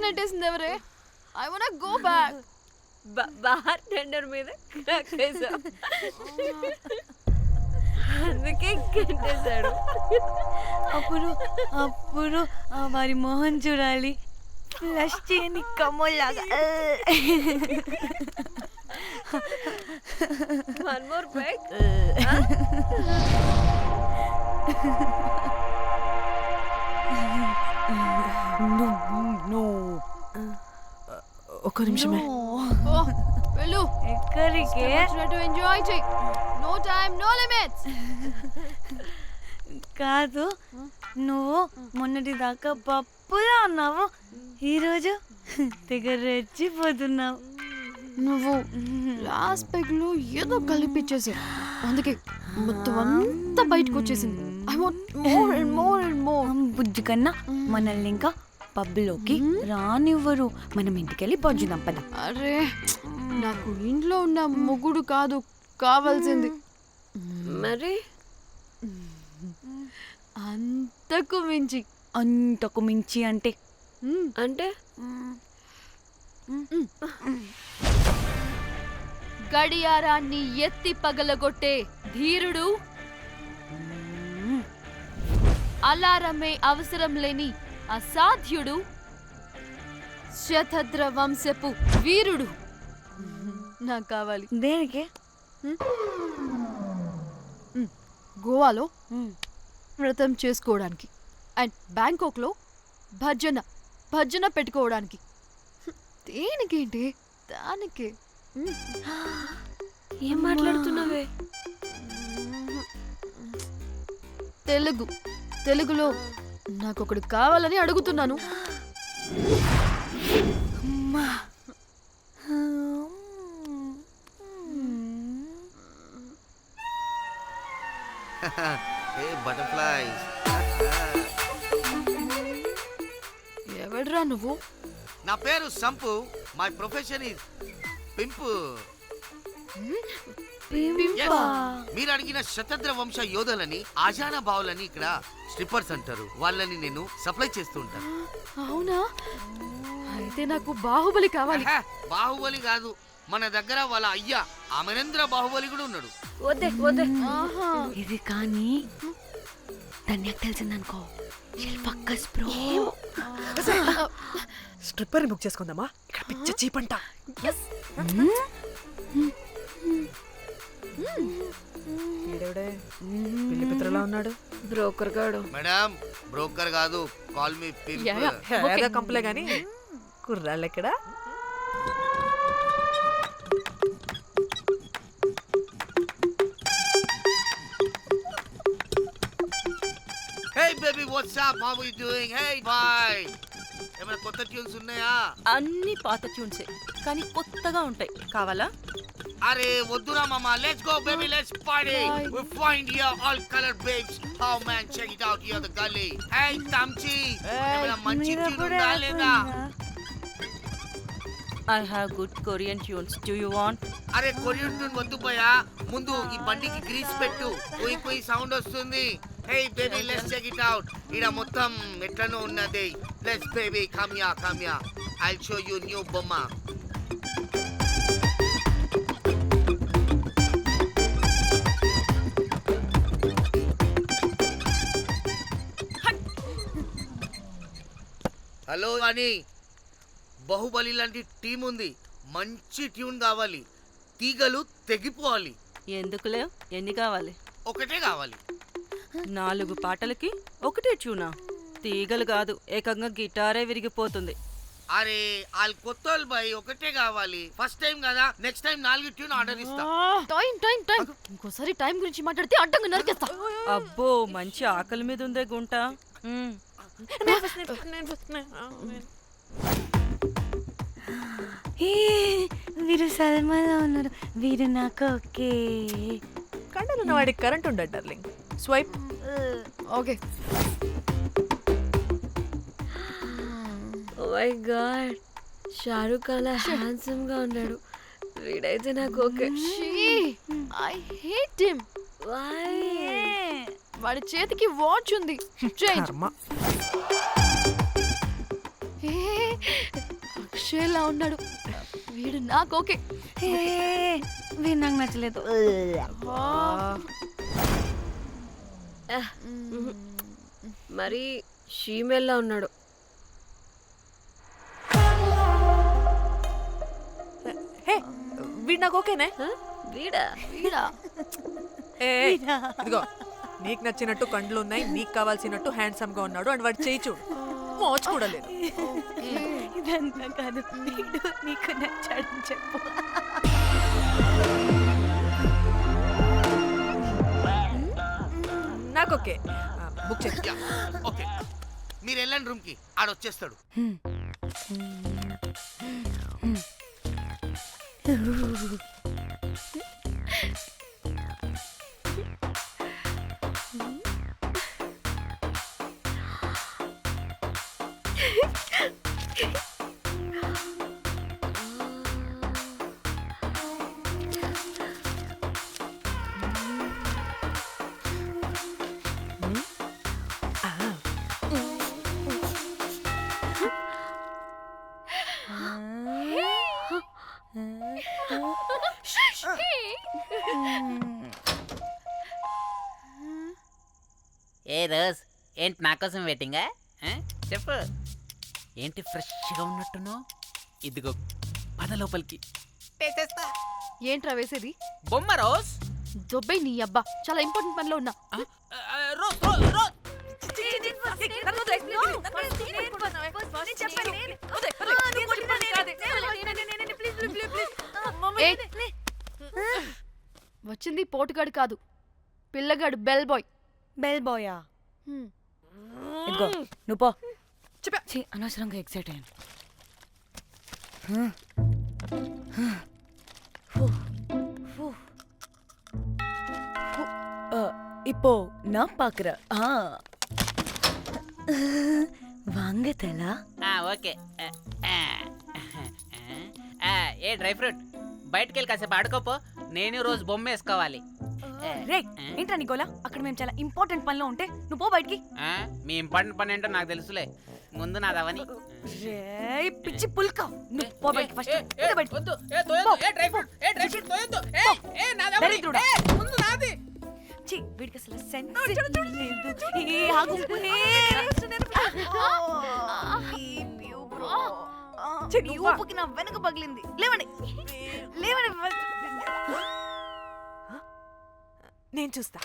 నెట్టేసింది ఎవరే? I want go back. Bar tender మీద అందుకే కట్టేశాడు. అప్పుడు అప్పుడు వారి మొహం చూడాలి, ఫ్లష్ చేయని కమ్మలాగా. One more back. ఒక్క నిమిషమే. వెళ్ళు. ఎక్కడికి? ఎంజాయ్ చెయ్. No time no limits. కాదు, నువ్వు మొన్నటి దాకా పప్పులా ఉన్నావు, ఈరోజు తెగ రెచ్చిపోతున్నావు. నువ్వు లాస్ట్ పెగ్ లో ఏదో కలిపిచ్చేసి అందుకే మొత్తం అంతా బయటకు వచ్చేసింది. I want more and more and more. బుజ్జి కన్నా మనల్ని ఇంకా పబ్లోకి రానివ్వరు. మనం ఇంటికెళ్ళి పజ్జుదాం పద. అరే నాకు ఇంట్లో ఉన్న మొగుడు కాదు కావాల్సింది. మరి అంతకు మించి. అంతకు మించి అంటే అంటే గడియారాన్ని ఎత్తి పగలగొట్టే ధీరుడు, అలారమే అవసరం లేని అసాధ్యుడు, శతద్ర వంశపు వీరుడు నాకు కావాలి. దేనికి? గోవాలో వ్రతం చేసుకోవడానికి అండ్ బ్యాంకాక్లో భజన భజన పెట్టుకోవడానికి. దేనికేంటి? దానికే. ఏం మాట్లాడుతున్నావే? తెలుగులో నాకొకడు కావాలని అడుగుతున్నాను. Hey butterflies. ఎవడ్రా నువ్వు? నా పేరు Sampu. My profession is pimp. మీరు అడిగిన శతద్ర వంశ యోధులని, ఆజానా బావులని ఇక్కడ స్ట్రిప్పర్స్ అంటారు. వాళ్ళని నేను సప్లై చేస్తూ ఉంటాను. అవునా? అయితే నాకు బాహుబలి కావాలి. బాహుబలి కాదు, మన దగ్గర వాళ్ళ అయ్యా అమరేంద్ర బాహుబలి కూడా ఉన్నాడు. వద్దే వద్దే. ఇది కానీ ధన్యకు తెలిసిందనుకో, ఫక్కస్ బ్రో. స్ట్రిప్పర్ బుక్ చేసుకుందామా? ఇక్కడ పిచ్చ చీపంట. ఈడెవడే పిల్లి పిత్రలా ఉన్నాడు? బ్రోకర్ గాడు. మేడం బ్రోకర్ కాదు, కాల్ మీ పింపు. ఏదో కంపలే గాని కుర్రాళ్ళు ఎక్కడ? Hey baby, what's up? How are you doing? Hey bye. ఏమైనా కొత్త ట్యూన్స్ ఉన్నాయా? అన్ని పాత ట్యూన్సే కానీ కొత్తగా ఉంటాయి. కావాలా? అరే వద్దురా మామ. Let's go baby, let's party. We find here all colored babes. Oh man, check it out here the gully. Hey Tamchi, ఏమైనా మంచి ట్యూన్ ఉందా లేదా? I have good Korean tunes. Do you want? అరే కొరియన్ ట్యూన్ వద్దు పోయా, ముందు ఈ బండికి గ్రీస్ పెట్టు. పోయి పోయి సౌండ్ వస్తుంది. Hey baby, let's check it out. ఇడ మొత్తం ఎట్లనో ఉన్నది. Let's baby, come here. I'll show you new బొమ్మ. హలో అని బాహుబలి లాంటి టీం ఉంది. మంచి ట్యూన్ కావాలి. తీగలు తెగిపోవాలి. ఎందుకులే, ఎన్ని కావాలి? ఒకటే కావాలి. 4 పాటలకి ఒకటే ట్యూనా? తీగలు కాదు, ఏకంగా గిటారే విరిగిపోతుంది. అరే వాళ్ళు కొత్త వాళ్ళు బాయ్, ఒకటే కావాలి. ఫస్ట్ టైం కదా, నెక్స్ట్ టైం 4 ట్యూన్ ఆర్డర్ ఇస్తా. టైం ఇంకోసారి టైం గురించి మాట్లాడితే అడ్డంగా నరికేస్తా. అబ్బో, మంచి ఆకలి మీద ఉందే గుంట. వీరు సల్మాలో ఉన్నారు. వీరు నాకు ఓకే. కండలున్న వాడికి కరెంట్ ఉండడు darling. Swipe. Okay. Oh my god, Shahrukh అలా హ్యాండ్సమ్ గా ఉన్నాడు. వీడైతే నాకు okay. I hate him. Why? వాడి చేతికి వాచ్ ఉంది. చేంజ్. షేర్లా ఉన్నాడు. వీడు నాకు ఓకే. వీడు నాకు నచ్చలేదు. మరి షీమేల్లా ఉన్నాడు. హే వీడు నాకు ఓకేనే. హ? వీడా? ఏ ఇదిగో నీకు నచ్చినట్టు కండ్లు ఉన్నాయి, నీకు కావాల్సినట్టు హ్యాండ్సమ్ గా ఉన్నాడు అండ్ వాడు చేయి చూడు, మోచు కూడా లేదు. ఇదంతా కాదు, వీడు నీకు నచ్చాడని చెప్పు. నాకు ఓకే. బుక్ చేసి ఓకే, మీరు వెళ్ళండి రూమ్ కి, ఆడొచ్చేస్తాడు. ఏ రోజ్, ఏంటి నా కోసం వెయిటింగా? చెప్పు, ఏంటి ఫ్రెష్గా ఉన్నట్టును? ఇదిగో పద లోపలికి వేసేస్తా. ఏంట్రా వేసేది? బొమ్మ రోజ్. దొబ్బై నీ అబ్బా, చాలా ఇంపార్టెంట్ పనిలో ఉన్నా. Rose rose rose. వచ్చింది పోటుగాడు కాదు, పిల్లగాడు బెల్ బాయ్. బెల్ బాయా? ఇదిగో నువ్వు పో. ఛీ, అనవసరంగా ఎక్సైట్ అయ్యాను. இப்போ நான் பாக்குறேன். வாங்க தலா. ఓకే. ఏ డ్రై ఫ్రూట్, బయటకు వెళ్ళి కాసేపు ఆడుకోపో. నేను రోజు బొమ్మ వేసుకోవాలి. రే ఏంట్రా నికోలా, అక్కడ మేము చాలా ఇంపార్టెంట్ పనిలో ఉంటే నువ్వు పో బయటికి. మీ ఇంపార్టెంట్ పని ఏంటో నాకు తెలుసులే, ముందు నాదవని. రే పిచ్చి పుల్క, నువ్వు పో బయటికి ఫస్ట్. వీడికి అసలు సెన్స్ లేదు. ఏ ఆగు. ఈ ఊపుకి నా వెనక పగిలింది. లేవండి లేవండి. నేను చూస్తా.